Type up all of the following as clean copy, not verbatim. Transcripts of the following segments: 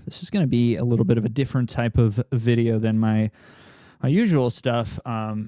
This is going to be a little bit of a different type of video than my usual stuff.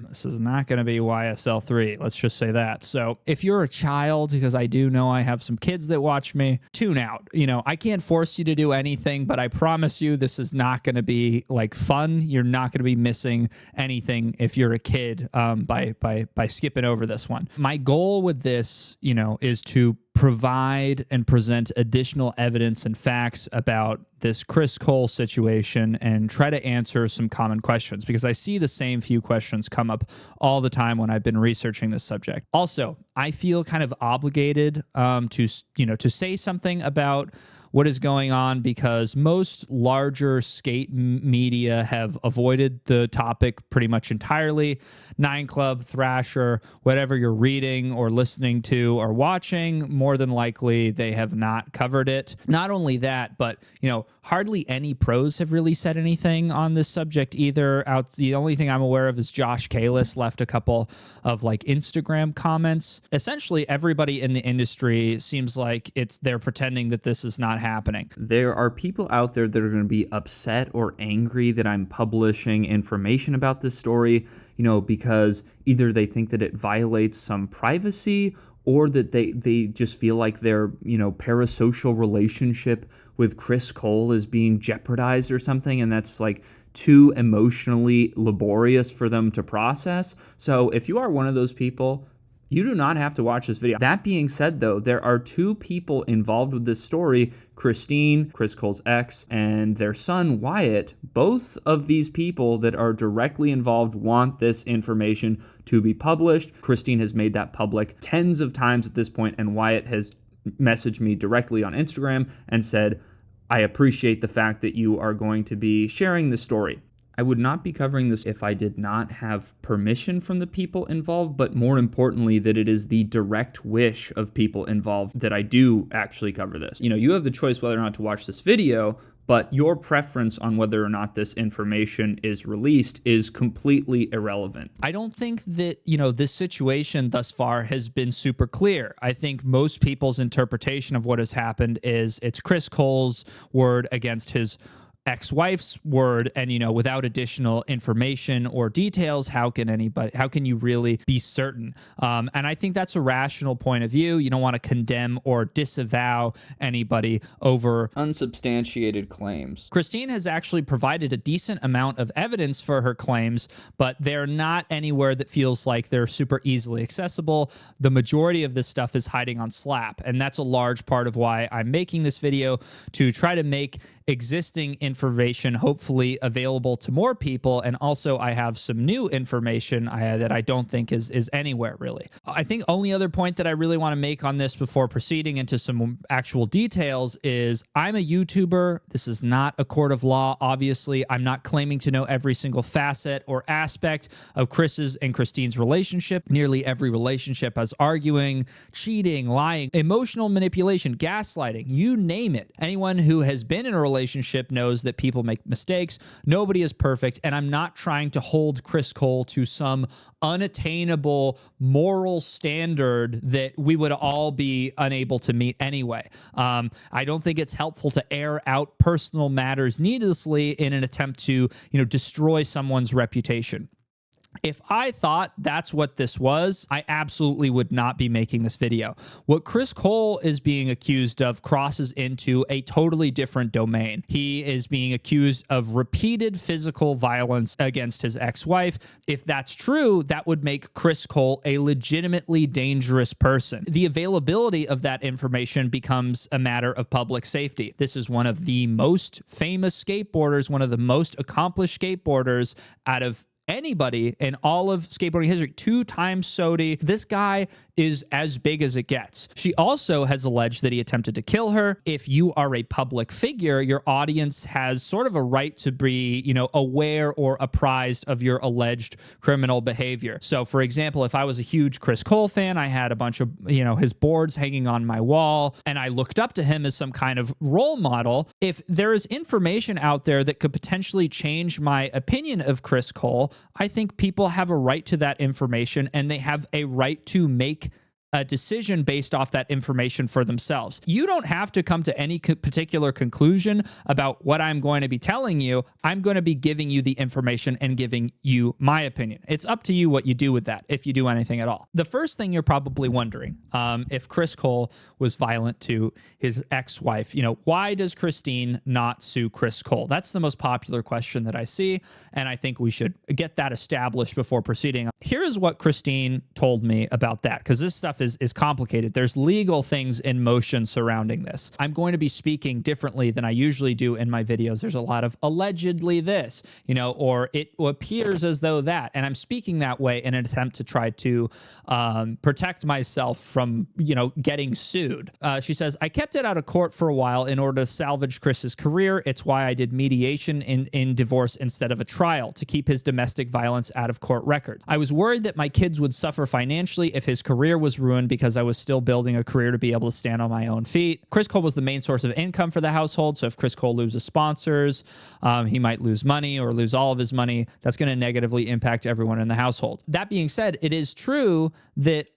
This is not going to be YSL3. Let's just say that. So if you're a child, because I do know I have some kids that watch me, tune out. You know, I can't force you to do anything, but I promise you this is not going to be like fun. You're not going to be missing anything if you're a kid by skipping over this one. My goal with this, you know, is to provide and present additional evidence and facts about this Chris Cole situation and try to answer some common questions, because I see the same few questions come up all the time when I've been researching this subject. Also, I feel kind of obligated to say something about what is going on, because most larger skate media have avoided the topic pretty much entirely. Nine Club, Thrasher, whatever you're reading or listening to or watching, more than likely they have not covered it. Not only that, but hardly any pros have really said anything on this subject either. The only thing I'm aware of is Josh Kalis left a couple of Instagram comments. Essentially, everybody in the industry seems like they're pretending that this is not happening. There are people out there that are going to be upset or angry that I'm publishing information about this story, because either they think that it violates some privacy, or that they just feel like their, parasocial relationship with Chris Cole is being jeopardized or something, and that's too emotionally laborious for them to process. So if you are one of those people, you do not have to watch this video. That being said, though, there are two people involved with this story: Christine, Chris Cole's ex, and their son, Wyatt. Both of these people that are directly involved want this information to be published. Christine has made that public tens of times at this point, and Wyatt has messaged me directly on Instagram and said, "I appreciate the fact that you are going to be sharing this story." I would not be covering this if I did not have permission from the people involved, but more importantly, that it is the direct wish of people involved that I do actually cover this. You have the choice whether or not to watch this video, but your preference on whether or not this information is released is completely irrelevant. I don't think that, this situation thus far has been super clear. I think most people's interpretation of what has happened is it's Chris Cole's word against his ex-wife's word, and without additional information or details, how can you really be certain? And I think that's a rational point of view. You don't want to condemn or disavow anybody over unsubstantiated claims. Christine has actually provided a decent amount of evidence for her claims, but they're not anywhere that feels like they're super easily accessible. The majority of this stuff is hiding on Slap, and that's a large part of why I'm making this video, to try to make existing information hopefully available to more people. And also I have some new information that I don't think is anywhere really. I think only other point that I really want to make on this before proceeding into some actual details is I'm a YouTuber. This is not a court of law. Obviously, I'm not claiming to know every single facet or aspect of Chris's and Christine's relationship. Nearly every relationship has arguing, cheating, lying, emotional manipulation, gaslighting, you name it. Anyone who has been in a relationship knows that people make mistakes. Nobody is perfect, and I'm not trying to hold Chris Cole to some unattainable moral standard that we would all be unable to meet anyway. I don't think it's helpful to air out personal matters needlessly in an attempt to, destroy someone's reputation. If I thought that's what this was, I absolutely would not be making this video. What Chris Cole is being accused of crosses into a totally different domain. He is being accused of repeated physical violence against his ex-wife. If that's true, that would make Chris Cole a legitimately dangerous person. The availability of that information becomes a matter of public safety. This is one of the most famous skateboarders, one of the most accomplished skateboarders out of anybody in all of skateboarding history. 2-time SOTY. This guy is as big as it gets. She also has alleged that he attempted to kill her. If you are a public figure, your audience has sort of a right to be, aware or apprised of your alleged criminal behavior. So, for example, if I was a huge Chris Cole fan, I had a bunch of, his boards hanging on my wall, and I looked up to him as some kind of role model. If there is information out there that could potentially change my opinion of Chris Cole, I think people have a right to that information, and they have a right to make a decision based off that information for themselves. You don't have to come to any particular conclusion about what I'm going to be telling you. I'm going to be giving you the information and giving you my opinion. It's up to you what you do with that, if you do anything at all. The first thing you're probably wondering, if Chris Cole was violent to his ex-wife, why does Christine not sue Chris Cole? That's the most popular question that I see, and I think we should get that established before proceeding. Here's what Christine told me about that, because this stuff is complicated. There's legal things in motion surrounding this. I'm going to be speaking differently than I usually do in my videos. There's a lot of allegedly this, or it appears as though that, and I'm speaking that way in an attempt to try to protect myself from, getting sued. She says, I kept it out of court for a while in order to salvage Chris's career. It's why I did mediation in divorce instead of a trial, to keep his domestic violence out of court records. I was worried that my kids would suffer financially if his career was ruined, because I was still building a career to be able to stand on my own feet. Chris Cole was the main source of income for the household, so if Chris Cole loses sponsors, he might lose money or lose all of his money. That's going to negatively impact everyone in the household. That being said, it is true that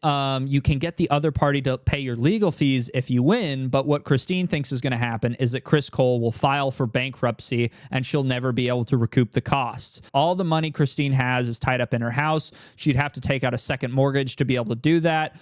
you can get the other party to pay your legal fees if you win, but what Christine thinks is going to happen is that Chris Cole will file for bankruptcy and she'll never be able to recoup the costs. All the money Christine has is tied up in her house. She'd have to take out a second mortgage to be able to do that.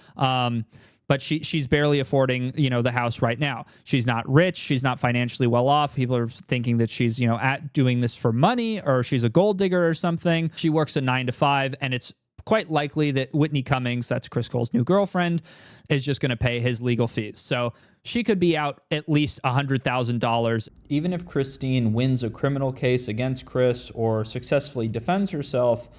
But she's barely affording, the house right now. She's not rich. She's not financially well off. People are thinking that she's, at doing this for money, or she's a gold digger or something. She works a 9 to 5, and it's quite likely that Whitney Cummings, that's Chris Cole's new girlfriend, is just going to pay his legal fees. So she could be out at least $100,000. Even if Christine wins a criminal case against Chris or successfully defends herself,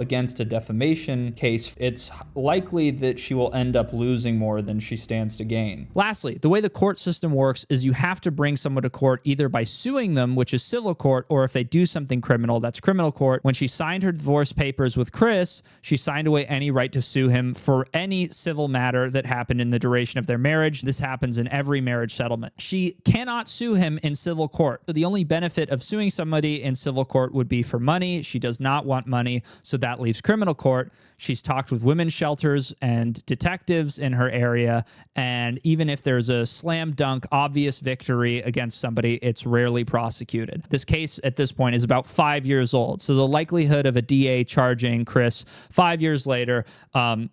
against a defamation case, it's likely that she will end up losing more than she stands to gain. Lastly, the way the court system works is you have to bring someone to court either by suing them, which is civil court, or if they do something criminal, that's criminal court. When she signed her divorce papers with Chris, she signed away any right to sue him for any civil matter that happened in the duration of their marriage. This happens in every marriage settlement. She cannot sue him in civil court. So the only benefit of suing somebody in civil court would be for money. She does not want money, so that leaves criminal court. She's talked with women's shelters and detectives in her area, and even if there's a slam dunk obvious victory against somebody, it's rarely prosecuted. This case at this point is about 5 years old, so the likelihood of a DA charging Chris 5 years later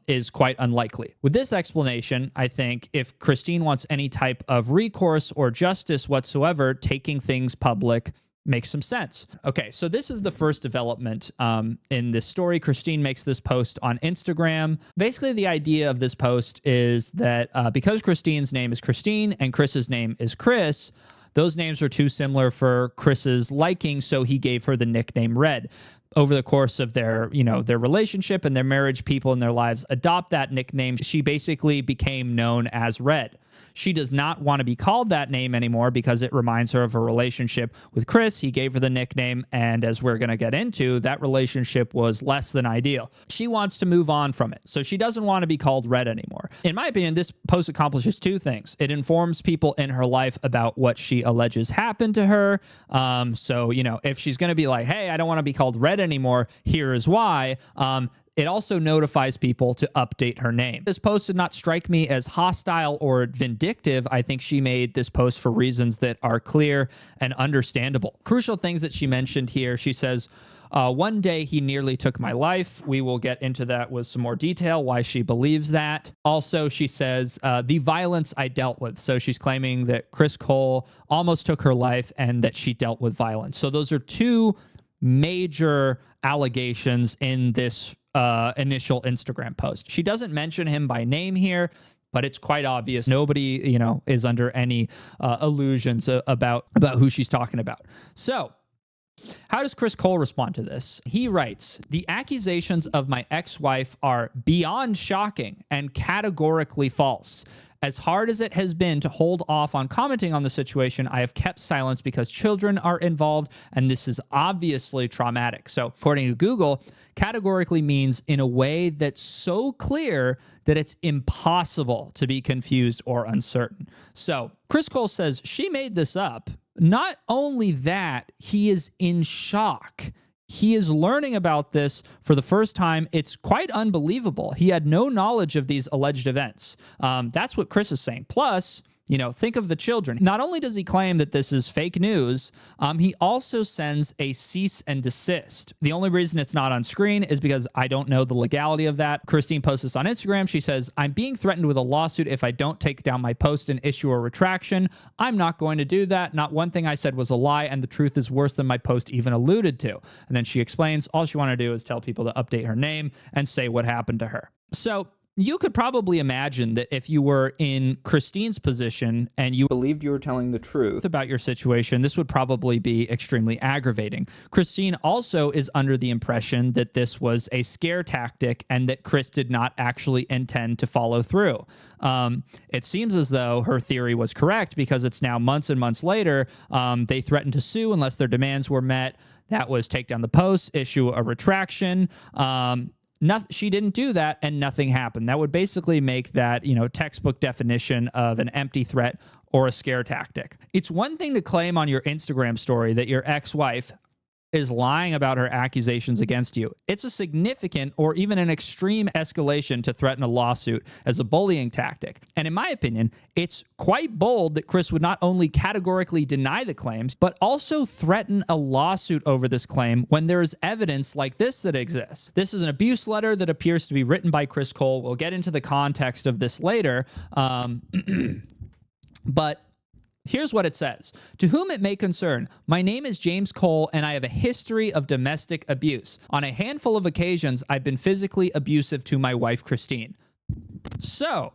is quite unlikely. With this explanation, I think if Christine wants any type of recourse or justice whatsoever, taking things public makes some sense. Okay, so this is the first development in this story. Christine makes this post on Instagram. Basically, the idea of this post is that because Christine's name is Christine and Chris's name is Chris, those names are too similar for Chris's liking, so he gave her the nickname Red. Over the course of their relationship and their marriage, people in their lives adopt that nickname. She basically became known as Red. She does not want to be called that name anymore because it reminds her of her relationship with Chris. He gave her the nickname, and as we're going to get into, that relationship was less than ideal. She wants to move on from it, so she doesn't want to be called Red anymore. In my opinion, this post accomplishes two things. It informs people in her life about what she alleges happened to her. So, if she's going to be like, hey, I don't want to be called Red anymore, here is why. It also notifies people to update her name. This post did not strike me as hostile or vindictive. I think she made this post for reasons that are clear and understandable. Crucial things that she mentioned here. She says, one day he nearly took my life. We will get into that with some more detail, why she believes that. Also, she says, the violence I dealt with. So she's claiming that Chris Cole almost took her life and that she dealt with violence. So those are two major allegations in this initial Instagram post. She doesn't mention him by name here, but it's quite obvious. Nobody, is under any illusions about who she's talking about. So how does Chris Cole respond to this? He writes, the accusations of my ex-wife are beyond shocking and categorically false. As hard as it has been to hold off on commenting on the situation, I have kept silence because children are involved, and this is obviously traumatic. So, according to Google, categorically means in a way that's so clear that it's impossible to be confused or uncertain. So, Chris Cole says she made this up. Not only that, he is in shock. He is learning about this for the first time. It's quite unbelievable. He had no knowledge of these alleged events. That's what Chris is saying. Plus, think of the children. Not only does he claim that this is fake news, he also sends a cease and desist. The only reason it's not on screen is because I don't know the legality of that. Christine posts this on Instagram. She says, "I'm being threatened with a lawsuit if I don't take down my post and issue a retraction. I'm not going to do that. Not one thing I said was a lie, and the truth is worse than my post even alluded to." And then she explains all she wanted to do is tell people to update her name and say what happened to her. So you could probably imagine that if you were in Christine's position and you believed you were telling the truth about your situation, this would probably be extremely aggravating. Christine also is under the impression that this was a scare tactic and that Chris did not actually intend to follow through. It seems as though her theory was correct because it's now months and months later. They threatened to sue unless their demands were met. That was take down the post, issue a retraction. She didn't do that, and nothing happened. That would basically make that, textbook definition of an empty threat or a scare tactic. It's one thing to claim on your Instagram story that your ex-wife is lying about her accusations against you. It's a significant or even an extreme escalation to threaten a lawsuit as a bullying tactic. And in my opinion, it's quite bold that Chris would not only categorically deny the claims, but also threaten a lawsuit over this claim when there is evidence like this that exists. This is an abuse letter that appears to be written by Chris Cole. We'll get into the context of this later. But here's what it says. "To whom it may concern, my name is James Cole, and I have a history of domestic abuse. On a handful of occasions, I've been physically abusive to my wife, Christine." So,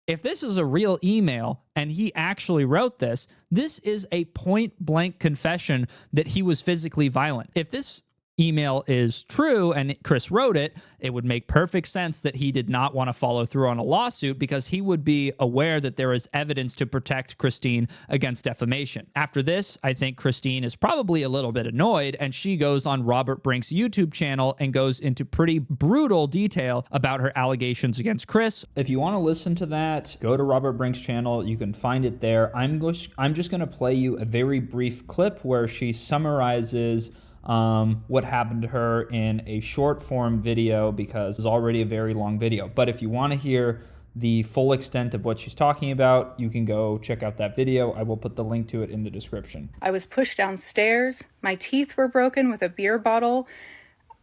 if this is a real email and he actually wrote this, this is a point-blank confession that he was physically violent. If this email is true and Chris wrote it, it would make perfect sense that he did not want to follow through on a lawsuit because he would be aware that there is evidence to protect Christine against defamation. After this, I think Christine is probably a little bit annoyed, and she goes on Robert Brink's YouTube channel and goes into pretty brutal detail about her allegations against Chris. If you want to listen to that, go to Robert Brink's channel. You can find it there. I'm just going to play you a very brief clip where she summarizes what happened to her in a short form video because it's already a very long video. But if you want to hear the full extent of what she's talking about, you can go check out that video. I will put the link to it in the description. "I was pushed downstairs. My teeth were broken with a beer bottle.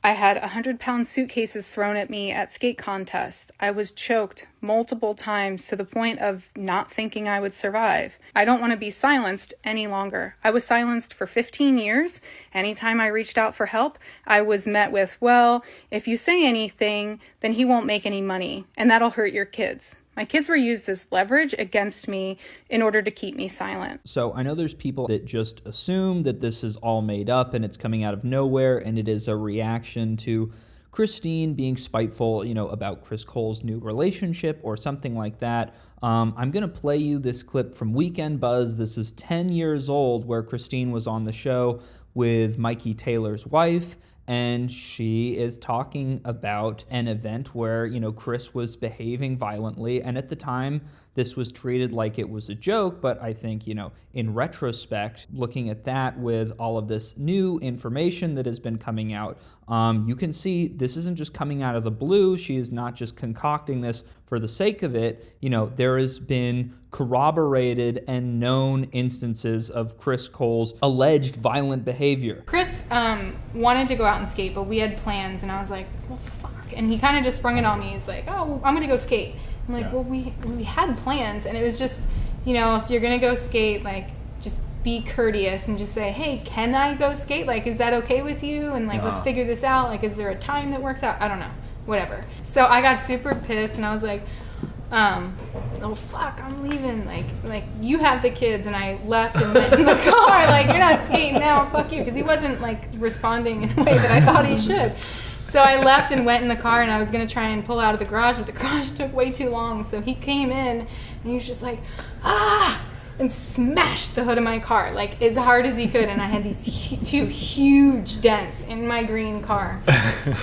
I had 100-pound suitcases thrown at me at skate contests. I was choked multiple times to the point of not thinking I would survive. I don't want to be silenced any longer. I was silenced for 15 years. Anytime I reached out for help, I was met with, well, if you say anything, then he won't make any money, and that'll hurt your kids. My kids were used as leverage against me in order to keep me silent." So I know there's people that just assume that this is all made up and it's coming out of nowhere and it is a reaction to Christine being spiteful, about Chris Cole's new relationship or something like that. I'm going to play you this clip from Weekend Buzz. This is 10 years old, where Christine was on the show with Mikey Taylor's wife. And she is talking about an event where, Chris was behaving violently. And at the time, this was treated like it was a joke. But I think, in retrospect, looking at that with all of this new information that has been coming out, you can see this isn't just coming out of the blue. She is not just concocting this for the sake of it. There has been corroborated and known instances of Chris Cole's alleged violent behavior. Chris wanted to go out and skate, but we had plans, and I was like, well, fuck. And he kind of just sprung it on me. He's like, oh, well, I'm going to go skate. I'm like, well, we had plans, and it was just, if you're going to go skate, like, just be courteous and just say, hey, can I go skate? Like, is that okay with you? And, like, let's figure this out. Like, is there a time that works out? I don't know. Whatever. So I got super pissed, and I was like, oh fuck, I'm leaving, like you have the kids. And I left and went in the car, like, you're not skating now, fuck you, because he wasn't like responding in a way that I thought he should. So I left and went in the car, and I was gonna try and pull out of the garage, but the garage took way too long. So he came in and he was just like, and smashed the hood of my car, like, as hard as he could. And I had these two huge dents in my green car.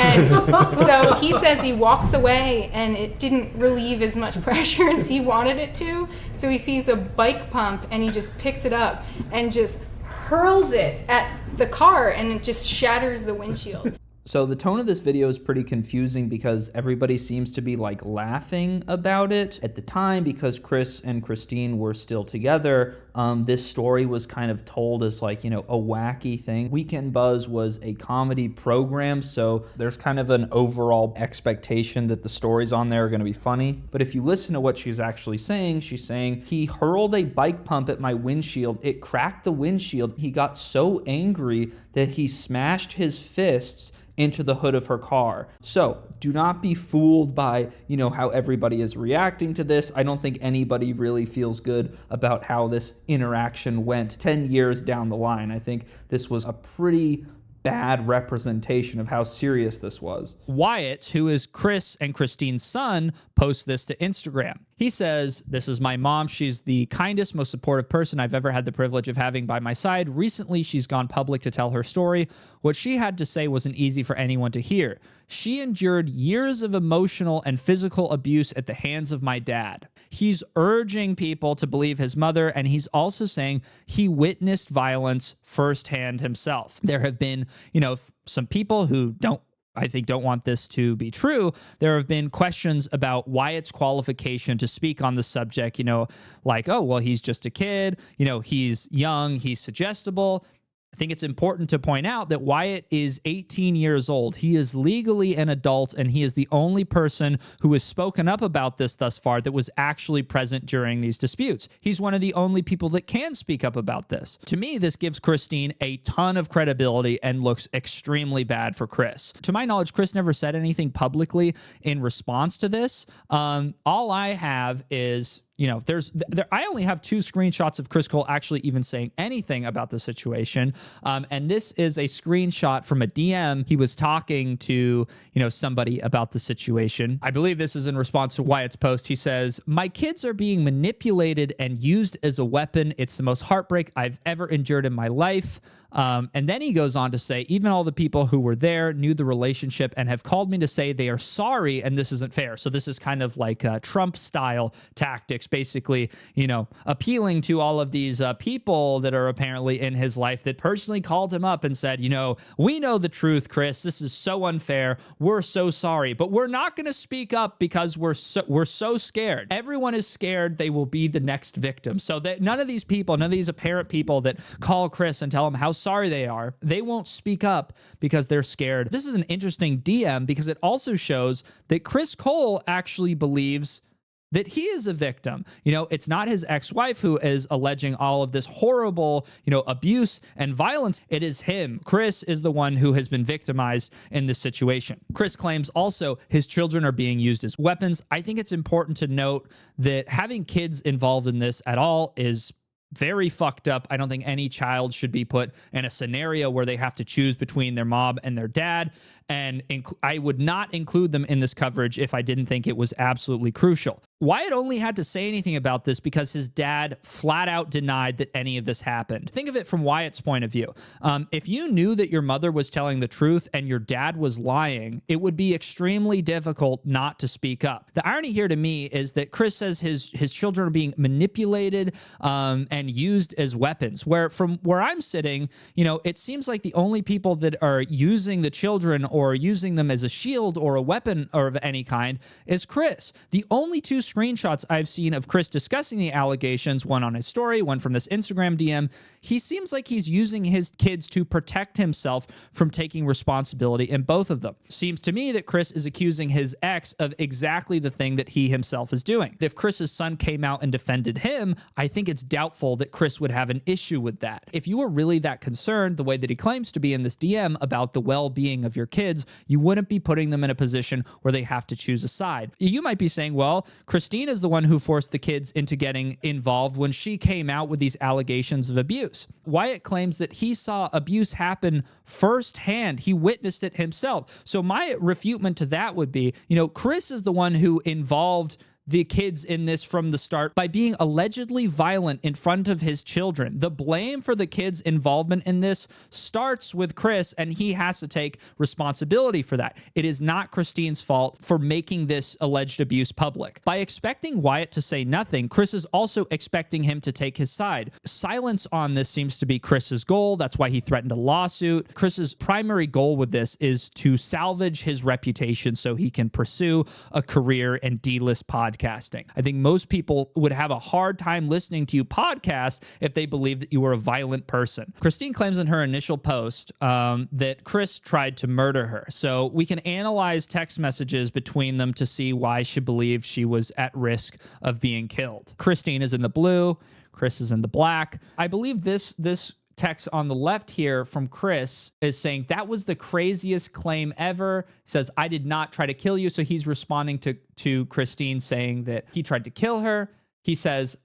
And so he says he walks away, and it didn't relieve as much pressure as he wanted it to. So he sees a bike pump, and he just picks it up and just hurls it at the car and it just shatters the windshield. So the tone of this video is pretty confusing because everybody seems to be like laughing about it. At the time, because Chris and Christine were still together, this story was kind of told as like, you know, a wacky thing. Weekend Buzz was a comedy program, so there's kind of an overall expectation that the stories on there are going to be funny. But if you listen to what she's actually saying, she's saying, he hurled a bike pump at my windshield. It cracked the windshield. He got so angry that he smashed his fists into the hood of her car. So do not be fooled by, you know, how everybody is reacting to this. I don't think anybody really feels good about how this interaction went 10 years down the line. I think this was a pretty bad representation of how serious this was. Wyatt, who is Chris and Christine's son, posts this to Instagram. He says, "This is my mom. She's the kindest, most supportive person I've ever had the privilege of having by my side. Recently, she's gone public to tell her story. What she had to say wasn't easy for anyone to hear. She endured years of emotional and physical abuse at the hands of my dad." He's urging people to believe his mother, and he's also saying he witnessed violence firsthand himself. There have been, you know, some people who I think don't want this to be true. There have been questions about Wyatt's qualification to speak on the subject, you know, like, oh, well, he's just a kid, you know, he's young, he's suggestible. I think it's important to point out that Wyatt is 18 years old. He is legally an adult, and he is the only person who has spoken up about this thus far that was actually present during these disputes. He's one of the only people that can speak up about this. To me, this gives Christine a ton of credibility and looks extremely bad for Chris. To my knowledge, Chris never said anything publicly in response to this. All I have is, you know, I only have 2 screenshots of Chris Cole actually even saying anything about the situation. And this is a screenshot from a DM. He was talking to, you know, somebody about the situation. I believe this is in response to Wyatt's post. He says, "My kids are being manipulated and used as a weapon. It's the most heartbreak I've ever endured in my life." And then he goes on to say, "Even all the people who were there knew the relationship and have called me to say they are sorry and this isn't fair." So this is kind of like Trump-style tactics, basically, you know, appealing to all of these people that are apparently in his life that personally called him up and said, you know, "We know the truth, Chris. This is so unfair. We're so sorry, but we're not going to speak up because we're so scared. Everyone is scared they will be the next victim." So that none of these people, none of these apparent people that call Chris and tell him how sorry they are, they won't speak up because they're scared. This is an interesting DM because it also shows that Chris Cole actually believes that he is a victim. You know, it's not his ex-wife who is alleging all of this horrible, you know, abuse and violence. It is him. Chris is the one who has been victimized in this situation. Chris claims also his children are being used as weapons. I think it's important to note that having kids involved in this at all is very fucked up. I don't think any child should be put in a scenario where they have to choose between their mom and their dad. And I would not include them in this coverage if I didn't think it was absolutely crucial. Wyatt only had to say anything about this because his dad flat out denied that any of this happened. Think of it from Wyatt's point of view. If you knew that your mother was telling the truth and your dad was lying, it would be extremely difficult not to speak up. The irony here to me is that Chris says his children are being manipulated and used as weapons, where from where I'm sitting, you know, it seems like the only people that are using the children or using them as a shield or a weapon or of any kind is Chris. The only 2 screenshots I've seen of Chris discussing the allegations, one on his story, one from this Instagram DM, he seems like he's using his kids to protect himself from taking responsibility in both of them. Seems to me that Chris is accusing his ex of exactly the thing that he himself is doing. If Chris's son came out and defended him, I think it's doubtful that Chris would have an issue with that. If you were really that concerned, the way that he claims to be in this DM about the well-being of your kids, you wouldn't be putting them in a position where they have to choose a side. You might be saying, well, Christine is the one who forced the kids into getting involved when she came out with these allegations of abuse. Wyatt claims that he saw abuse happen firsthand. He witnessed it himself. So my refutation to that would be, you know, Chris is the one who involved the kids in this from the start by being allegedly violent in front of his children. The blame for the kids' involvement in this starts with Chris, and he has to take responsibility for that. It is not Christine's fault for making this alleged abuse public. By expecting Wyatt to say nothing, Chris is also expecting him to take his side. Silence on this seems to be Chris's goal. That's why he threatened a lawsuit. Chris's primary goal with this is to salvage his reputation so he can pursue a career in D-list podcasting. I think most people would have a hard time listening to you podcast if they believe that you were a violent person. Christine claims in her initial post that Chris tried to murder her. So we can analyze text messages between them to see why she believed she was at risk of being killed. Christine is in the blue. Chris is in the black. I believe this text on the left here from Chris is saying that was the craziest claim ever. He says, I did not try to kill you. So he's responding to Christine saying that he tried to kill her. He says,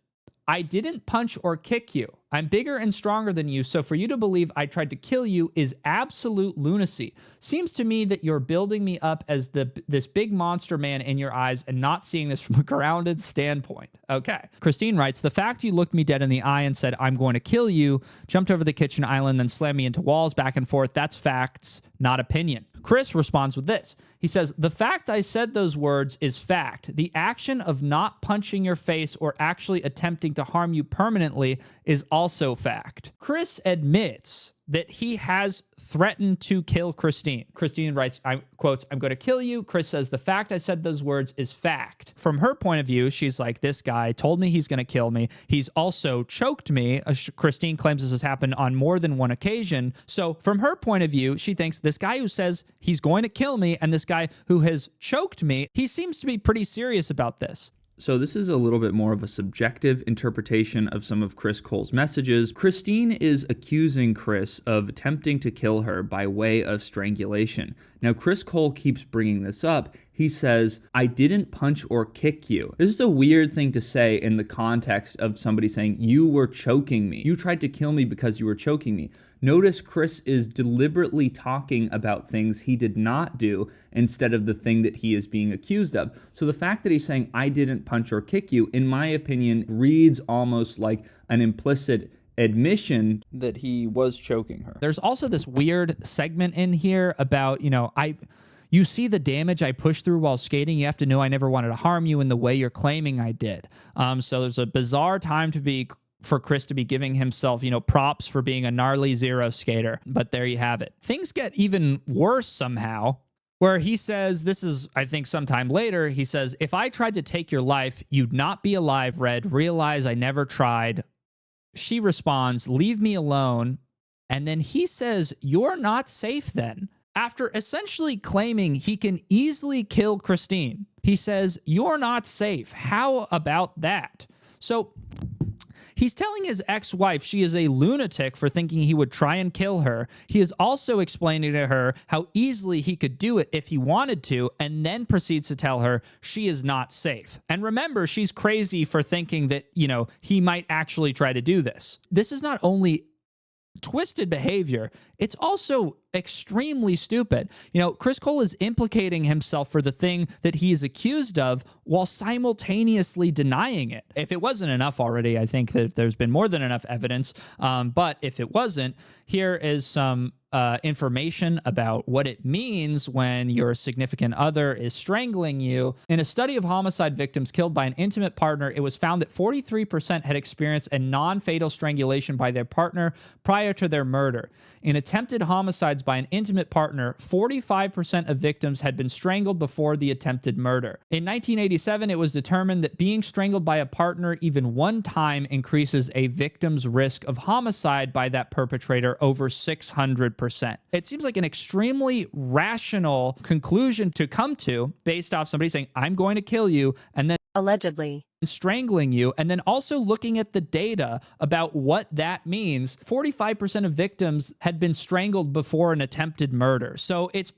I didn't punch or kick you. I'm bigger and stronger than you, so for you to believe I tried to kill you is absolute lunacy. Seems to me that you're building me up as this big monster man in your eyes and not seeing this from a grounded standpoint. Okay. Christine writes, the fact you looked me dead in the eye and said, I'm going to kill you, jumped over the kitchen island, then slammed me into walls back and forth, that's facts, not opinion. Chris responds with this. He says, the fact I said those words is fact. The action of not punching your face or actually attempting to harm you permanently is also fact. Chris admits that he has threatened to kill Christine. Christine writes, quotes, I'm going to kill you. Chris says, the fact I said those words is fact. From her point of view, she's like, this guy told me he's going to kill me. He's also choked me. Christine claims this has happened on more than one occasion. So from her point of view, she thinks this guy who says he's going to kill me and this guy who has choked me, he seems to be pretty serious about this. So this is a little bit more of a subjective interpretation of some of Chris Cole's messages. Christine is accusing Chris of attempting to kill her by way of strangulation. Now, Chris Cole keeps bringing this up. He says, I didn't punch or kick you. This is a weird thing to say in the context of somebody saying, you were choking me. You tried to kill me because you were choking me. Notice Chris is deliberately talking about things he did not do instead of the thing that he is being accused of. So the fact that he's saying, I didn't punch or kick you, in my opinion, reads almost like an implicit admission that he was choking her. There's also this weird segment in here about, you see the damage I pushed through while skating. You have to know I never wanted to harm you in the way you're claiming I did. So there's a bizarre time for Chris to be giving himself, props for being a gnarly zero skater. But there you have it. Things get even worse somehow, where he says, this is, I think, sometime later, he says, if I tried to take your life, you'd not be alive, Red. Realize I never tried. She responds, leave me alone. And then he says, you're not safe then. After essentially claiming he can easily kill Christine, he says, you're not safe. How about that? So he's telling his ex-wife she is a lunatic for thinking he would try and kill her. He is also explaining to her how easily he could do it if he wanted to, and then proceeds to tell her she is not safe. And remember, she's crazy for thinking that, he might actually try to do this. This is not only twisted behavior, it's also extremely stupid. Chris Cole is implicating himself for the thing that he is accused of while simultaneously denying it. If it wasn't enough already, I think that there's been more than enough evidence. But if it wasn't, here is some information about what it means when your significant other is strangling you. In a study of homicide victims killed by an intimate partner, it was found that 43% had experienced a non-fatal strangulation by their partner prior to their murder. In attempted homicides by an intimate partner, 45% of victims had been strangled before the attempted murder. In 1987, it was determined that being strangled by a partner even one time increases a victim's risk of homicide by that perpetrator over 600%. It seems like an extremely rational conclusion to come to based off somebody saying, I'm going to kill you, and then allegedly strangling you, and then also looking at the data about what that means. 45% of victims had been strangled before an attempted murder. So it's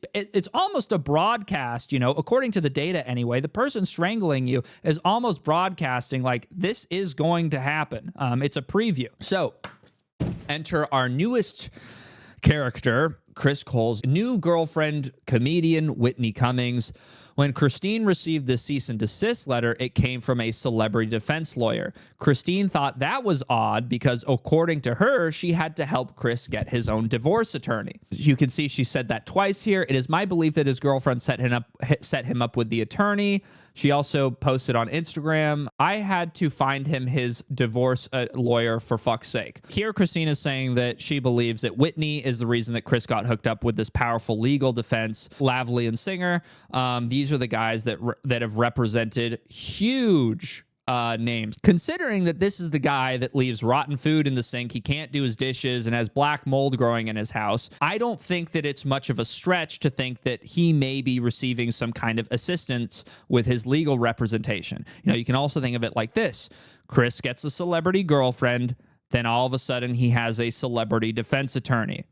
almost a broadcast, according to the data anyway. The person strangling you is almost broadcasting like this is going to happen. It's a preview. So enter our newest character, Chris Cole's new girlfriend, comedian Whitney Cummings. When Christine received the cease and desist letter, it came from a celebrity defense lawyer. Christine thought that was odd because, according to her, she had to help Chris get his own divorce attorney. You can see she said that twice here. It is my belief that his girlfriend set him up with the attorney. She also posted on Instagram, I had to find him his divorce lawyer for fuck's sake. Here, Christine is saying that she believes that Whitney is the reason that Chris got hooked up with this powerful legal defense. Lavely and Singer, these are the guys that have represented huge names. Considering that this is the guy that leaves rotten food in the sink, he can't do his dishes, and has black mold growing in his house, I don't think that it's much of a stretch to think that he may be receiving some kind of assistance with his legal representation. You know, you can also think of it like this. Chris gets a celebrity girlfriend, then all of a sudden he has a celebrity defense attorney.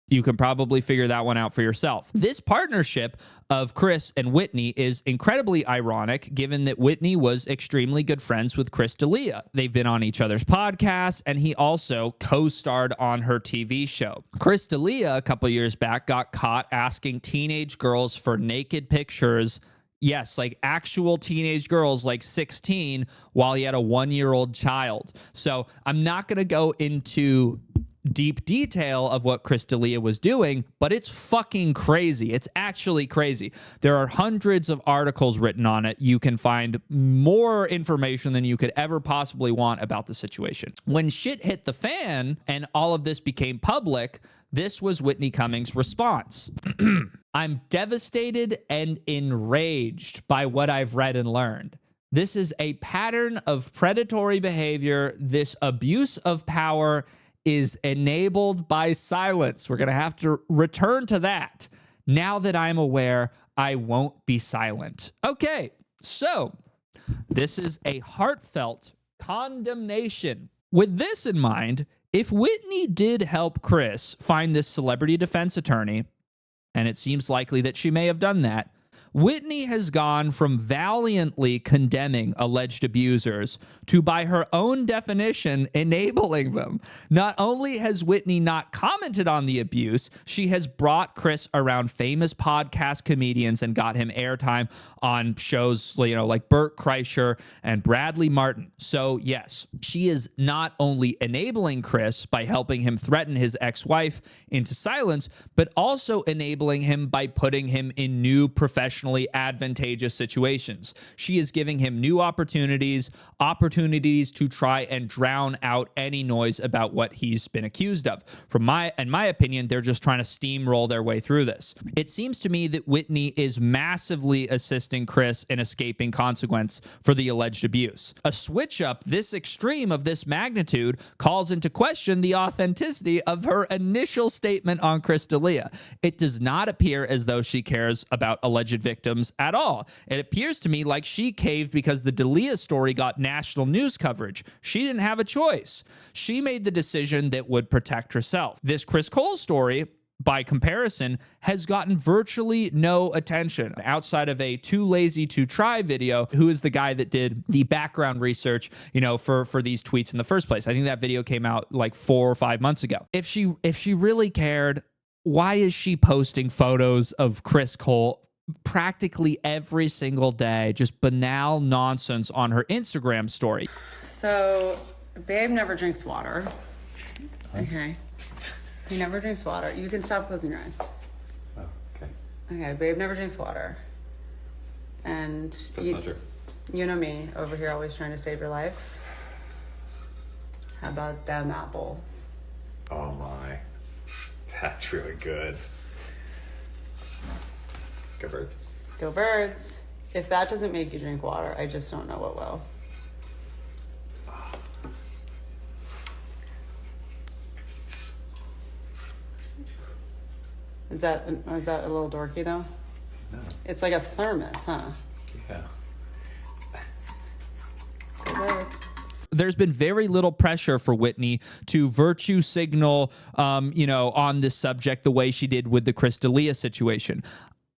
You can probably figure that one out for yourself. This partnership of Chris and Whitney is incredibly ironic, given that Whitney was extremely good friends with Chris D'Elia. They've been on each other's podcasts, and he also co-starred on her TV show. Chris D'Elia, a couple years back, got caught asking teenage girls for naked pictures. Yes, like actual teenage girls, like 16, while he had a 1-year-old child. So I'm not going to go into deep detail of what Chris D'Elia was doing, but it's fucking crazy. It's actually crazy. There are hundreds of articles written on it. You can find more information than you could ever possibly want about the situation. When shit hit the fan and all of this became public, this was Whitney Cummings' response. I'm devastated and enraged by what I've read and learned. This is a pattern of predatory behavior. This abuse of power is enabled by silence. We're going to have to return to that. Now that I'm aware, I won't be silent. Okay, so this is a heartfelt condemnation. With this in mind, if Whitney did help Chris find this celebrity defense attorney, and it seems likely that she may have done that, Whitney has gone from valiantly condemning alleged abusers to, by her own definition, enabling them. Not only has Whitney not commented on the abuse, she has brought Chris around famous podcast comedians and got him airtime on shows, you know, like Bert Kreischer and Bradley Martin. So yes, she is not only enabling Chris by helping him threaten his ex-wife into silence, but also enabling him by putting him in new professional advantageous situations. She is giving him new opportunities to try and drown out any noise about what he's been accused of. In my opinion, they're just trying to steamroll their way through this. It seems to me that Whitney is massively assisting Chris in escaping consequence for the alleged abuse. A switch up this extreme of this magnitude calls into question the authenticity of her initial statement on Chris D'Elia. It does not appear as though she cares about alleged victims at all. It appears to me like she caved because the D'Elia story got national news coverage. She didn't have a choice. She made the decision that would protect herself. This Chris Cole story, by comparison, has gotten virtually no attention outside of a Too Lazy to Try video, who is the guy that did the background research, you know, for these tweets in the first place. I think that video came out like 4 or 5 months ago. If she really cared, why is she posting photos of Chris Cole practically every single day, just banal nonsense on her Instagram story? So, babe never drinks water. Okay. He never drinks water. You can stop closing your eyes. Oh, okay. Okay, babe never drinks water. And That's not true. You know me, over here always trying to save your life. How about them apples? Oh my. That's really good. Go birds. Go birds. If that doesn't make you drink water, I just don't know what will. Is that a little dorky though? No. It's like a thermos, huh? Yeah. Go birds. There's been very little pressure for Whitney to virtue signal, on this subject the way she did with the Chris D'Elia situation.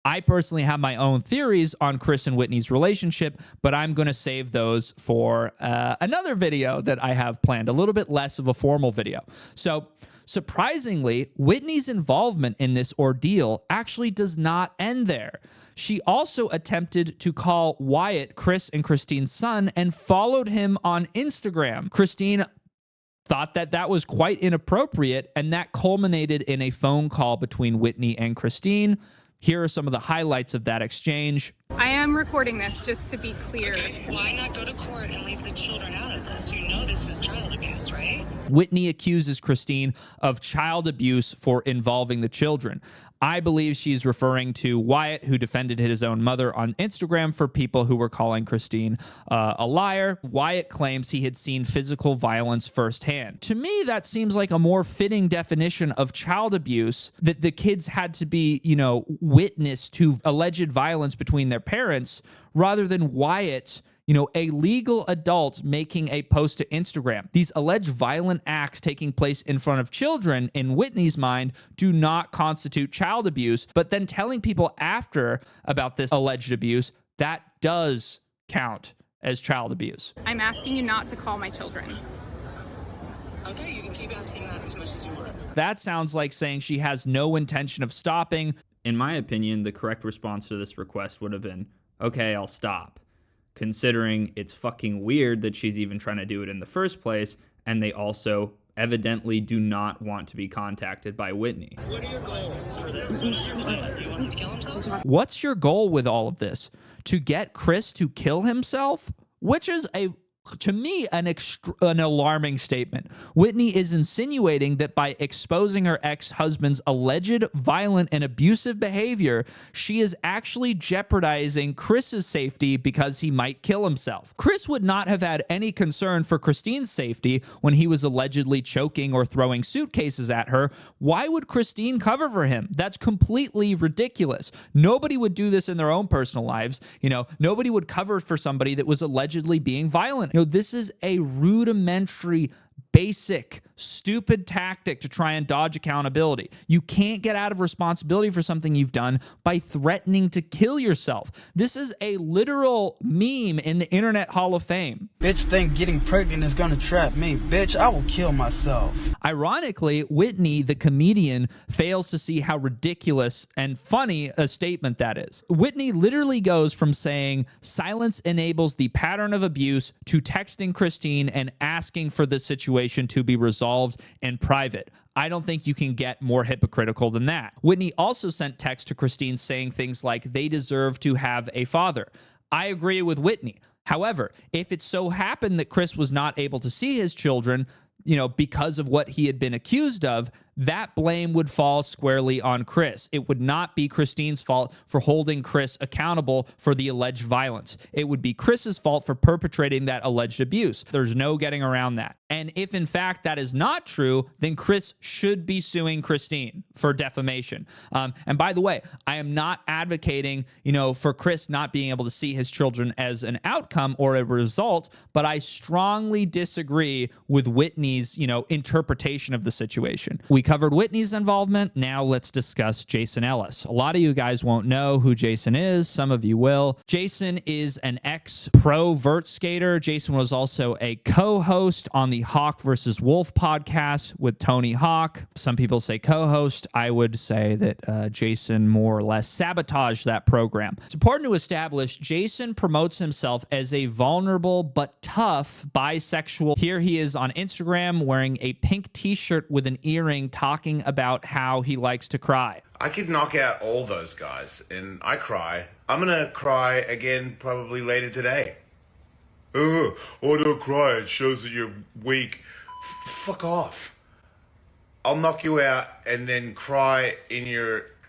I personally have my own theories on Chris and Whitney's relationship, but I'm going to save those for another video that I have planned, a little bit less of a formal video. So, surprisingly, Whitney's involvement in this ordeal actually does not end there. She also attempted to call Wyatt, Chris and Christine's son, and followed him on Instagram. Christine thought that that was quite inappropriate, and that culminated in a phone call between Whitney and Christine. Here are some of the highlights of that exchange. I am recording this just to be clear. Okay, why not go to court and leave the children out of this? You know this is child abuse, right? Whitney accuses Christine of child abuse for involving the children. I believe she's referring to Wyatt, who defended his own mother on Instagram for people who were calling Christine a liar. Wyatt claims he had seen physical violence firsthand. To me, that seems like a more fitting definition of child abuse, that the kids had to be, witness to alleged violence between their parents, rather than Wyatt, a legal adult making a post to Instagram. These alleged violent acts taking place in front of children, in Whitney's mind, do not constitute child abuse, but then telling people after about this alleged abuse, that does count as child abuse. I'm asking you not to call my children. Okay, you can keep asking that as much as you want. That sounds like saying she has no intention of stopping. In my opinion, the correct response to this request would have been, okay, I'll stop. Considering it's fucking weird that she's even trying to do it in the first place, and they also evidently do not want to be contacted by Whitney. What are your goals for this? What is your plan? You want him to kill himself? What's your goal with all of this? To get Chris to kill himself? Which is to me, an alarming statement. Whitney is insinuating that by exposing her ex-husband's alleged violent and abusive behavior, she is actually jeopardizing Chris's safety because he might kill himself. Chris would not have had any concern for Christine's safety when he was allegedly choking or throwing suitcases at her. Why would Christine cover for him? That's completely ridiculous. Nobody would do this in their own personal lives. Nobody would cover for somebody that was allegedly being violent. This is a rudimentary, basic, stupid tactic to try and dodge accountability. You can't get out of responsibility for something you've done by threatening to kill yourself. This is a literal meme in the Internet Hall of Fame. Bitch think getting pregnant is gonna trap me. Bitch, I will kill myself. Ironically, Whitney, the comedian, fails to see how ridiculous and funny a statement that is. Whitney literally goes from saying silence enables the pattern of abuse to texting Christine and asking for the situation to be resolved in private. I don't think you can get more hypocritical than that. Whitney also sent text to Christine saying things like they deserve to have a father. I agree with Whitney. However, if it so happened that Chris was not able to see his children, because of what he had been accused of, that blame would fall squarely on Chris. It would not be Christine's fault for holding Chris accountable for the alleged violence. It would be Chris's fault for perpetrating that alleged abuse. There's no getting around that. And if in fact that is not true, then Chris should be suing Christine for defamation. And by the way, I am not advocating, for Chris not being able to see his children as an outcome or a result, but I strongly disagree with Whitney's, interpretation of the situation. We covered Whitney's involvement. Now let's discuss Jason Ellis. A lot of you guys won't know who Jason is. Some of you will. Jason is an ex-pro vert skater. Jason was also a co-host on the Hawk vs. Wolf podcast with Tony Hawk. Some people say co-host. I would say that Jason more or less sabotaged that program. It's important to establish Jason promotes himself as a vulnerable but tough bisexual. Here he is on Instagram wearing a pink t-shirt with an earring, talking about how he likes to cry. I could knock out all those guys, and I cry. I'm gonna cry again probably later today. Oh, don't cry. It shows that you're weak. Fuck off. I'll knock you out and then cry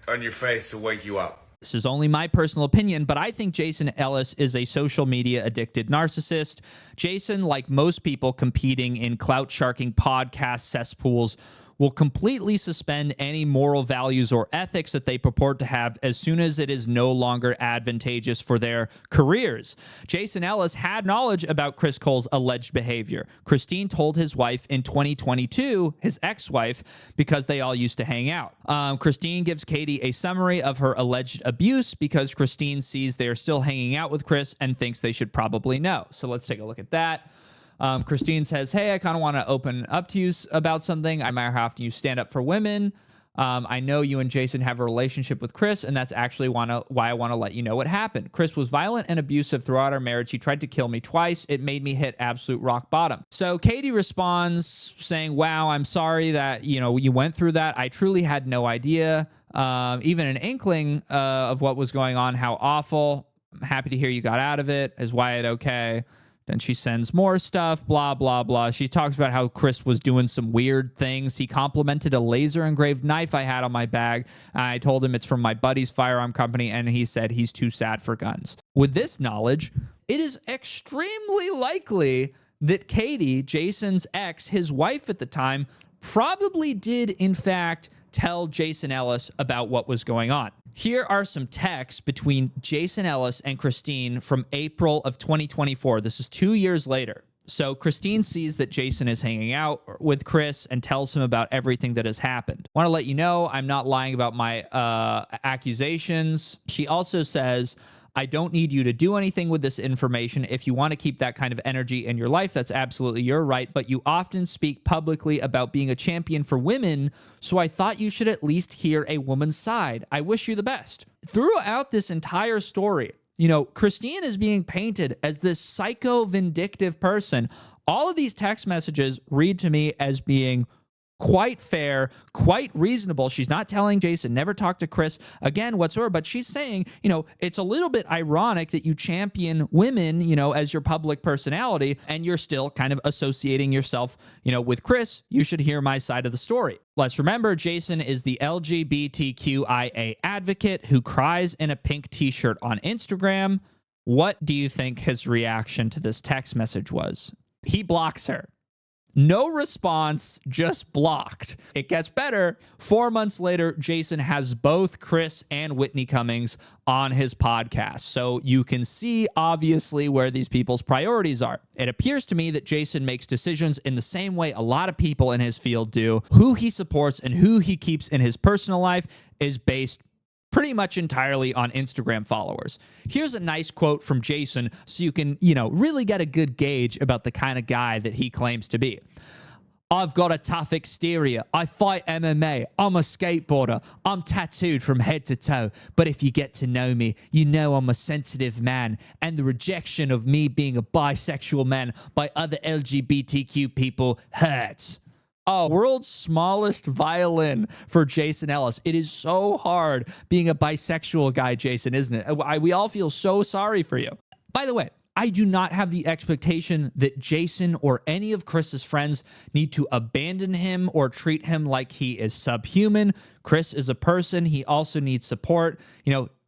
on your face to wake you up. This is only my personal opinion, but I think Jason Ellis is a social media addicted narcissist. Jason, like most people competing in clout sharking podcast cesspools, will completely suspend any moral values or ethics that they purport to have as soon as it is no longer advantageous for their careers. Jason Ellis had knowledge about Chris Cole's alleged behavior. Christine told his wife in 2022, his ex-wife, because they all used to hang out. Christine gives Katie a summary of her alleged abuse because Christine sees they are still hanging out with Chris and thinks they should probably know. So let's take a look at that. Christine says, hey, I kind of want to open up to you about something. I admire how often you stand up for women. I know you and Jason have a relationship with Chris, and that's actually why I want to let you know what happened. Chris was violent and abusive throughout our marriage. He tried to kill me twice. It made me hit absolute rock bottom. So Katie responds saying, wow, I'm sorry that, you went through that. I truly had no idea, even an inkling of what was going on, how awful. I'm happy to hear you got out of it. Is Wyatt okay? Then she sends more stuff, blah, blah, blah. She talks about how Chris was doing some weird things. He complimented a laser engraved knife I had on my bag. I told him it's from my buddy's firearm company, and he said he's too sad for guns. With this knowledge, it is extremely likely that Katie, Jason's ex, his wife at the time, probably did, in fact, tell Jason Ellis about what was going on. Here are some texts between Jason Ellis and Christine from April of 2024. This is 2 years later. So Christine sees that Jason is hanging out with Chris and tells him about everything that has happened. Want to let you know, I'm not lying about my accusations. She also says, I don't need you to do anything with this information. If you want to keep that kind of energy in your life, that's absolutely your right. But you often speak publicly about being a champion for women, so I thought you should at least hear a woman's side. I wish you the best. Throughout this entire story, Christine is being painted as this psycho vindictive person. All of these text messages read to me as being quite fair, quite reasonable. She's not telling Jason, never talk to Chris again whatsoever, but she's saying, it's a little bit ironic that you champion women, as your public personality, and you're still kind of associating yourself, with Chris. You should hear my side of the story. Let's remember, Jason is the LGBTQIA advocate who cries in a pink t-shirt on Instagram. What do you think his reaction to this text message was? He blocks her. No response, just blocked. It gets better. 4 months later, Jason has both Chris and Whitney Cummings on his podcast. So you can see, obviously, where these people's priorities are. It appears to me that Jason makes decisions in the same way a lot of people in his field do. Who he supports and who he keeps in his personal life is based pretty much entirely on Instagram followers. Here's a nice quote from Jason so you can, really get a good gauge about the kind of guy that he claims to be. I've got a tough exterior. I fight MMA. I'm a skateboarder. I'm tattooed from head to toe. But if you get to know me, you know I'm a sensitive man. And the rejection of me being a bisexual man by other LGBTQ people hurts. Oh, world's smallest violin for Jason Ellis. It is so hard being a bisexual guy, Jason, isn't it? We all feel so sorry for you. By the way, I do not have the expectation that Jason or any of Chris's friends need to abandon him or treat him like he is subhuman. Chris is a person. He also needs support.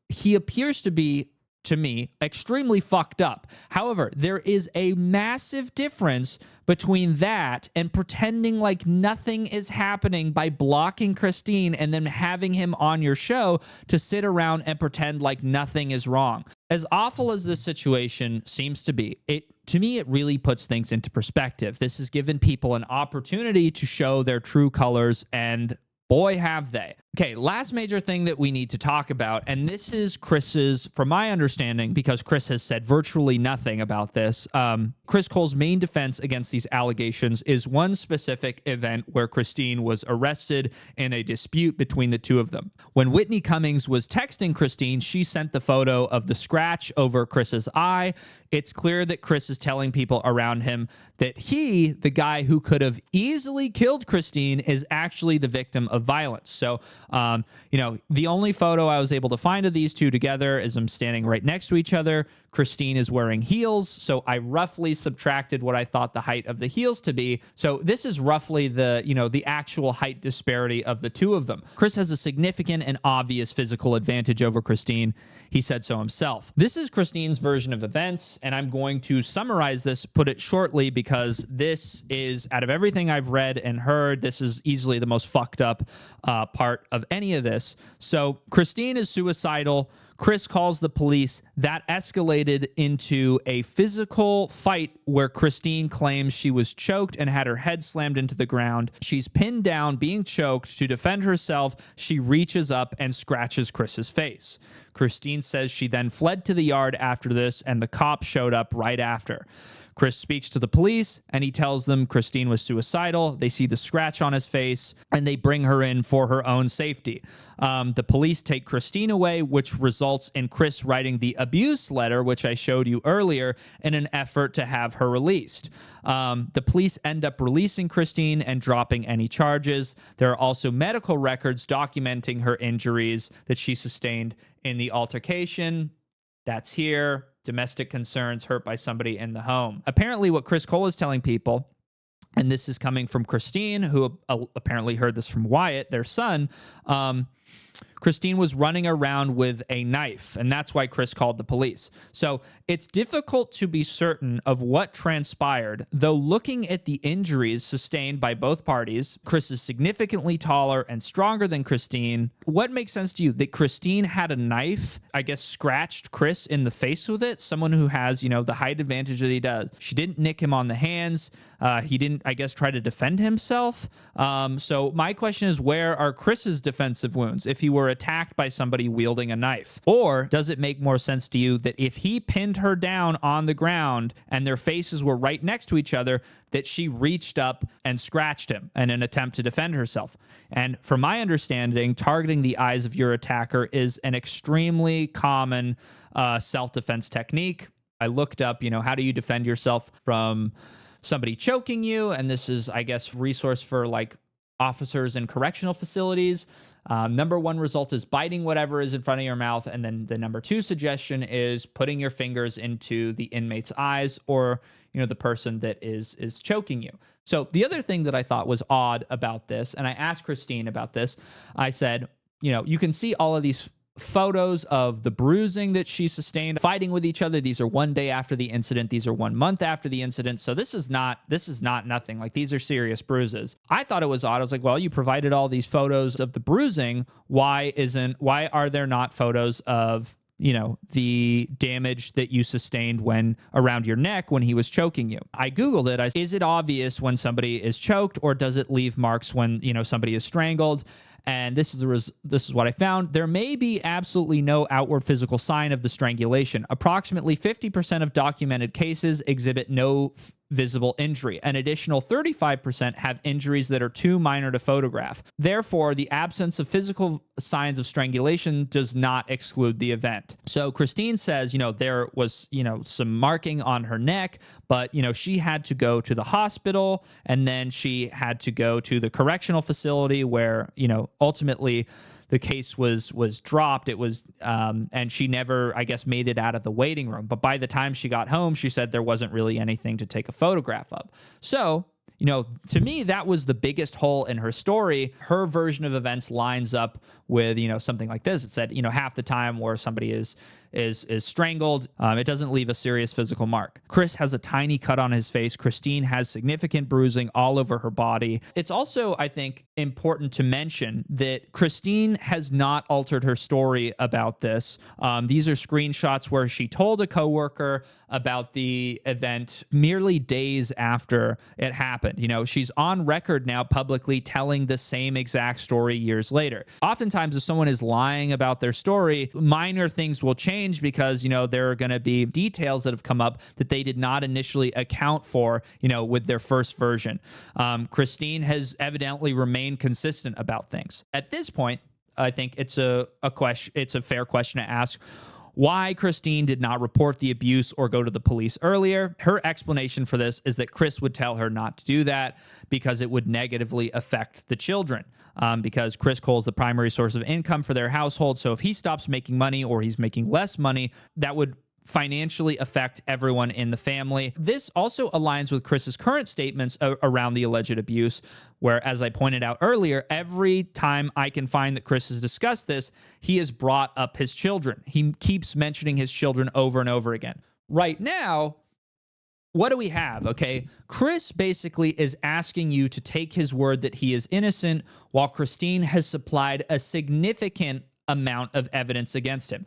He appears to be, to me, extremely fucked up. However, there is a massive difference between that and pretending like nothing is happening by blocking Christine and then having him on your show to sit around and pretend like nothing is wrong. As awful as this situation seems to be, to me, it really puts things into perspective. This has given people an opportunity to show their true colors, and boy, have they. Okay, last major thing that we need to talk about, and this is Chris's, from my understanding, because Chris has said virtually nothing about this, Chris Cole's main defense against these allegations is one specific event where Christine was arrested in a dispute between the two of them. When Whitney Cummings was texting Christine, she sent the photo of the scratch over Chris's eye. It's clear that Chris is telling people around him that he, the guy who could have easily killed Christine, is actually the victim of violence. So, the only photo I was able to find of these two together is them standing right next to each other. Christine is wearing heels, so I roughly subtracted what I thought the height of the heels to be. So this is roughly the actual height disparity of the two of them. Chris has a significant and obvious physical advantage over Christine. He said so himself. This is Christine's version of events, and I'm going to summarize this, put it shortly, because this is, out of everything I've read and heard, this is easily the most fucked up part of any of this. So Christine is suicidal. Chris calls the police. That escalated into a physical fight where Christine claims she was choked and had her head slammed into the ground. She's pinned down, being choked. To defend herself, she reaches up and scratches Chris's face. Christine says she then fled to the yard after this, and the cops showed up right after. Chris speaks to the police and he tells them Christine was suicidal. They see the scratch on his face and they bring her in for her own safety. The police take Christine away, which results in Chris writing the abuse letter, which I showed you earlier, in an effort to have her released. The police end up releasing Christine and dropping any charges. There are also medical records documenting her injuries that she sustained in the altercation. That's here. Domestic concerns, hurt by somebody in the home. Apparently, what Chris Cole is telling people, and this is coming from Christine, who apparently heard this from Wyatt, their son, Christine was running around with a knife, and that's why Chris called the police. So it's difficult to be certain of what transpired, though looking at the injuries sustained by both parties, Chris is significantly taller and stronger than Christine. What makes sense to you? That Christine had a knife, I guess, scratched Chris in the face with it? Someone who has, the height advantage that he does. She didn't nick him on the hands. He didn't, I guess, try to defend himself. So my question is, where are Chris's defensive wounds if he were attacked by somebody wielding a knife? Or does it make more sense to you that if he pinned her down on the ground and their faces were right next to each other, that she reached up and scratched him in an attempt to defend herself? And from my understanding, targeting the eyes of your attacker is an extremely common self-defense technique. I looked up, how do you defend yourself from somebody choking you? And this is, I guess, resource for like officers in correctional facilities. Number one result is biting whatever is in front of your mouth. And then the number two suggestion is putting your fingers into the inmate's eyes or, the person that is choking you. So the other thing that I thought was odd about this, and I asked Christine about this, I said, you can see all of these photos of the bruising that she sustained, fighting with each other. These are 1 day after the incident. These are 1 month after the incident. So this is not nothing. Like, these are serious bruises. I thought it was odd. I was like, well, you provided all these photos of the bruising. Why are there not photos of, the damage that you sustained when around your neck when he was choking you? I Googled it. Is it obvious when somebody is choked, or does it leave marks when, somebody is strangled? And this is what I found. There may be absolutely no outward physical sign of the strangulation. Approximately 50% of documented cases exhibit no visible injury. An additional 35% have injuries that are too minor to photograph. Therefore, the absence of physical signs of strangulation does not exclude the event. So Christine says, there was, some marking on her neck, but, she had to go to the hospital, and then she had to go to the correctional facility where, ultimately the case was dropped. It was, and she never, I guess, made it out of the waiting room. But by the time she got home, she said there wasn't really anything to take a photograph of. So, to me, that was the biggest hole in her story. Her version of events lines up with, something like this. It said, half the time where somebody is strangled, it doesn't leave a serious physical mark. Chris has a tiny cut on his face. Christine has significant bruising all over her body. It's also, I think, important to mention that Christine has not altered her story about this. These are screenshots where she told a coworker about the event merely days after it happened. She's on record now publicly telling the same exact story years later. Oftentimes, if someone is lying about their story, minor things will change because, there are going to be details that have come up that they did not initially account for, with their first version. Christine has evidently remained consistent about things. At this point, I think it's a fair question to ask why Christine did not report the abuse or go to the police earlier. Her explanation for this is that Chris would tell her not to do that because it would negatively affect the children. Because Chris Cole is the primary source of income for their household. So if he stops making money or he's making less money, that would financially affect everyone in the family. This also aligns with Chris's current statements around the alleged abuse, where, as I pointed out earlier, every time I can find that Chris has discussed this, he has brought up his children. He keeps mentioning his children over and over again. Right now, what do we have? Okay, Chris basically is asking you to take his word that he is innocent, while Christine has supplied a significant amount of evidence against him.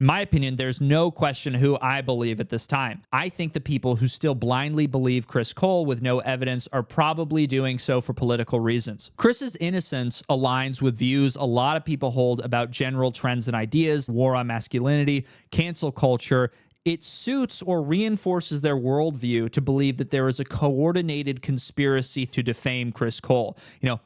In my opinion, there's no question who I believe at this time. I think the people who still blindly believe Chris Cole with no evidence are probably doing so for political reasons. Chris's innocence aligns with views a lot of people hold about general trends and ideas, war on masculinity, cancel culture, it suits or reinforces their worldview to believe that there is a coordinated conspiracy to defame Chris Cole.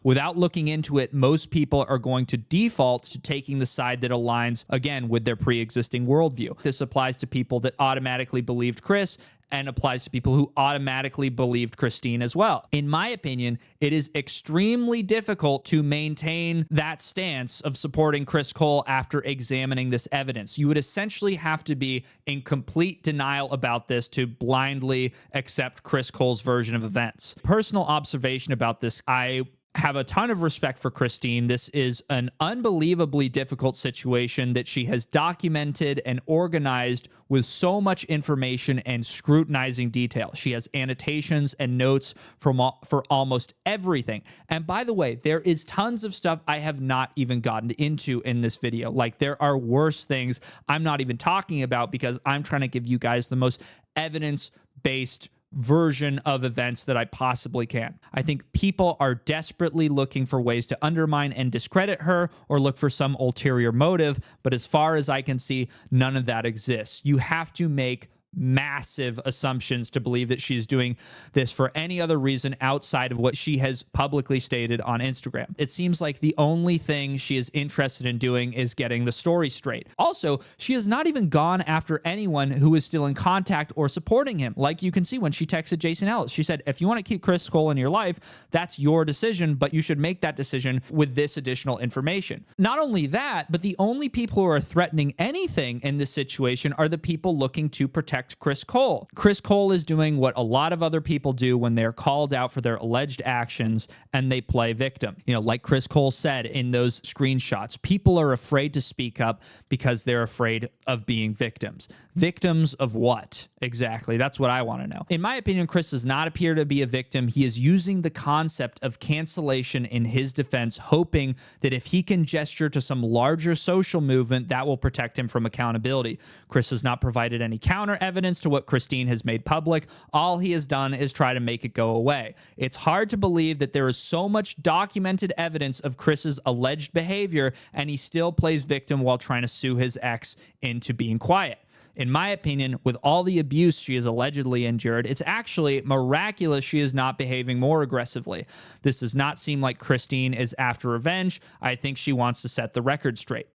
Without looking into it, most people are going to default to taking the side that aligns, again, with their pre-existing worldview. This applies to people that automatically believed Chris and applies to people who automatically believed Christine as well. In my opinion, it is extremely difficult to maintain that stance of supporting Chris Cole after examining this evidence. You would essentially have to be in complete denial about this to blindly accept Chris Cole's version of events. Personal observation about this, I have a ton of respect for Christine. This is an unbelievably difficult situation that she has documented and organized with so much information and scrutinizing detail. She has annotations and notes for almost everything. And by the way, there is tons of stuff I have not even gotten into in this video. Like, there are worse things I'm not even talking about because I'm trying to give you guys the most evidence-based version of events that I possibly can. I think people are desperately looking for ways to undermine and discredit her or look for some ulterior motive, but as far as I can see, none of that exists. You have to make massive assumptions to believe that she's doing this for any other reason outside of what she has publicly stated on Instagram. It seems like the only thing she is interested in doing is getting the story straight. Also, she has not even gone after anyone who is still in contact or supporting him. Like you can see when she texted Jason Ellis, she said, if you want to keep Chris Cole in your life, that's your decision, but you should make that decision with this additional information. Not only that, but the only people who are threatening anything in this situation are the people looking to protect Chris Cole. Chris Cole is doing what a lot of other people do when they're called out for their alleged actions and they play victim. Like Chris Cole said in those screenshots, people are afraid to speak up because they're afraid of being victims. Victims of what? Exactly. That's what I want to know. In my opinion, Chris does not appear to be a victim. He is using the concept of cancellation in his defense, hoping that if he can gesture to some larger social movement, that will protect him from accountability. Chris has not provided any counter evidence to what Christine has made public. All he has done is try to make it go away. It's hard to believe that there is so much documented evidence of Chris's alleged behavior, and he still plays victim while trying to sue his ex into being quiet. In my opinion, with all the abuse she has allegedly endured, it's actually miraculous she is not behaving more aggressively. This does not seem like Christine is after revenge. I think she wants to set the record straight.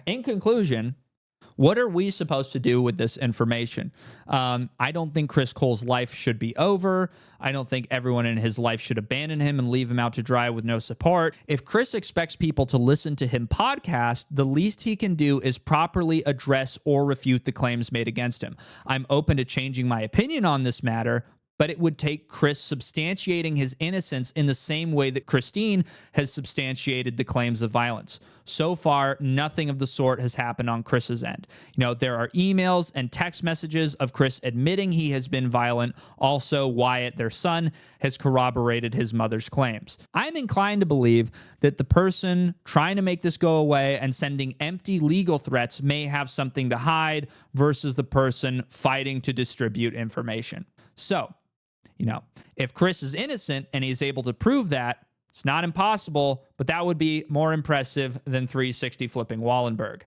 In conclusion, what are we supposed to do with this information? I don't think Chris Cole's life should be over. I don't think everyone in his life should abandon him and leave him out to dry with no support. If Chris expects people to listen to him podcast, the least he can do is properly address or refute the claims made against him. I'm open to changing my opinion on this matter, but it would take Chris substantiating his innocence in the same way that Christine has substantiated the claims of violence. So far, nothing of the sort has happened on Chris's end. There are emails and text messages of Chris admitting he has been violent. Also, Wyatt, their son, has corroborated his mother's claims. I'm inclined to believe that the person trying to make this go away and sending empty legal threats may have something to hide versus the person fighting to distribute information. So, if Chris is innocent and he's able to prove that, it's not impossible, but that would be more impressive than 360 flipping Wallenberg.